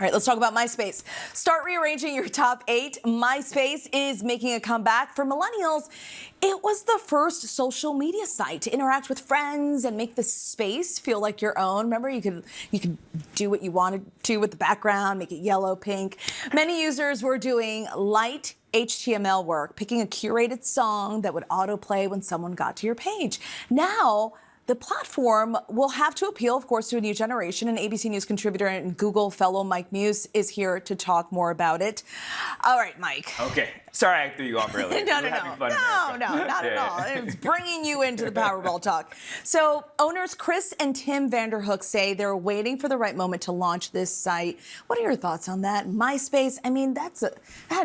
All right, let's talk about Myspace. Start rearranging your top 8. Myspace is making a comeback. For millennials, it was the first social media site to interact with friends and make the space feel like your own. Remember, you could do what you wanted to with the background, make it yellow, pink. Many users were doing light HTML work, picking a curated song that would autoplay when someone got to your page. Now, the platform will have to appeal, of course, to a new generation, and ABC News contributor and Google fellow Mike Muse is here to talk more about it. All right, Mike. Okay. Sorry I threw you off earlier. No, not at all. It's bringing you into the Powerball talk. So owners Chris and Tim Vanderhook say they're waiting for the right moment to launch this site. What are your thoughts on that? Myspace, I mean, that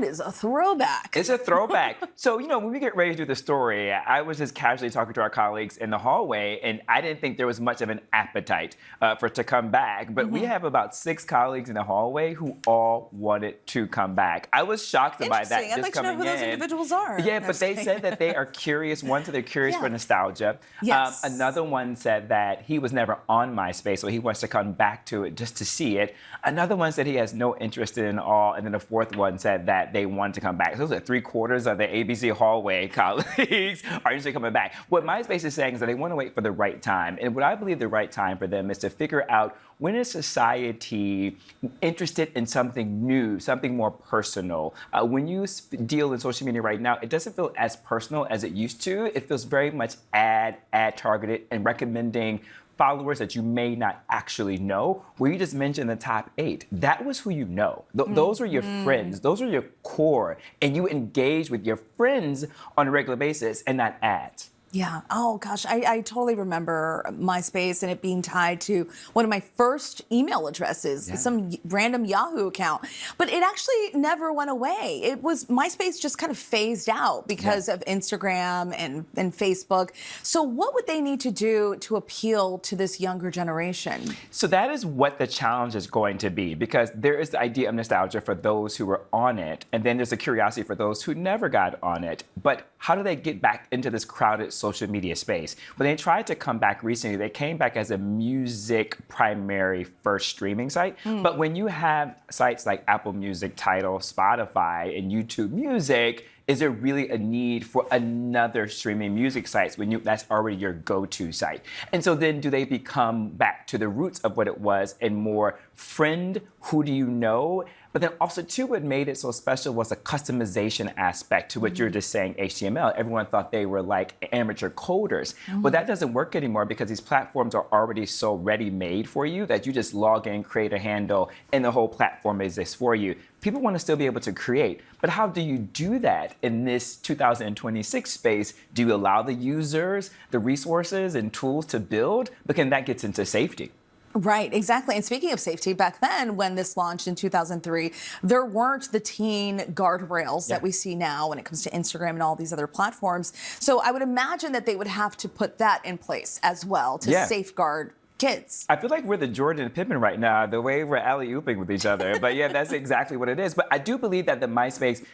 is a throwback. It's a throwback. So, when we get ready to do the story, I was just casually talking to our colleagues in the hallway, and I didn't think there was much of an appetite for it to come back. But we have about 6 colleagues in the hallway who all wanted to come back. I was shocked by that. I'd like to know who those individuals are. Yeah, but they said that they are curious. One said they're curious for nostalgia. Yes. Another one said that he was never on MySpace, so he wants to come back to it just to see it. Another one said he has no interest in it all. And then the fourth one said that they want to come back. So those are 3/4 of the ABC hallway colleagues are usually coming back. What MySpace is saying is that they want to wait for the right time. And what I believe the right time for them is to figure out when is society interested in something new, something more personal. When you deal in social media right now, it doesn't feel as personal as it used to. It feels very much ad targeted and recommending followers that you may not actually know. Where you just mentioned the top 8, that was who you know. Those are your friends. Those are your core. And you engage with your friends on a regular basis and not ads. Yeah. Oh, gosh. I totally remember MySpace and it being tied to one of my first email addresses, some random Yahoo account. But it actually never went away. MySpace just kind of phased out because of Instagram and Facebook. So what would they need to do to appeal to this younger generation? So that is what the challenge is going to be, because there is the idea of nostalgia for those who were on it. And then there's a curiosity for those who never got on it. But how do they get back into this crowded social media space? When they tried to come back recently, they came back as a music primary first streaming site. But when you have sites like Apple Music, Tidal, Spotify, and YouTube Music, is there really a need for another streaming music site when that's already your go-to site? And so then do they become back to the roots of what it was and more friend, who do you know? But then also, too, what made it so special was a customization aspect to what you're just saying, HTML. Everyone thought they were like amateur coders. But that doesn't work anymore because these platforms are already so ready-made for you that you just log in, create a handle, and the whole platform exists for you. People want to still be able to create. But how do you do that in this 2026 space? Do you allow the users the resources and tools to build? But then that gets into safety. Right, exactly. And speaking of safety, back then when this launched in 2003, there weren't the teen guardrails that we see now when it comes to Instagram and all these other platforms. So I would imagine that they would have to put that in place as well to safeguard kids. I feel like we're the Jordan and Pippen right now, the way we're alley-ooping with each other. But yeah, that's exactly what it is. But I do believe that MySpace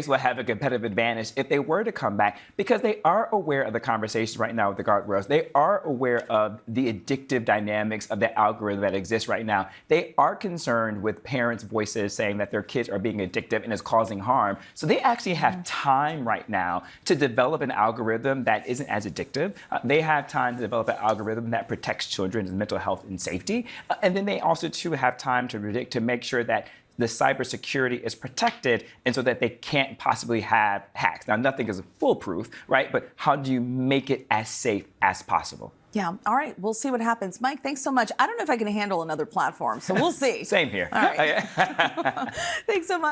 will have a competitive advantage if they were to come back, because they are aware of the conversations right now with the guardrails. They are aware of the addictive dynamics of the algorithm that exists right now. They are concerned with parents' voices saying that their kids are being addictive and is causing harm. So they actually have time right now to develop an algorithm that isn't as addictive. They have time to develop an algorithm that protects children's mental health and safety. And then they also, too, have time to predict to make sure that the cybersecurity is protected and so that they can't possibly have hacks. Now, nothing is foolproof, right? But how do you make it as safe as possible? Yeah. All right. We'll see what happens. Mike, thanks so much. I don't know if I can handle another platform, so we'll see. Same here. All right. Thanks so much.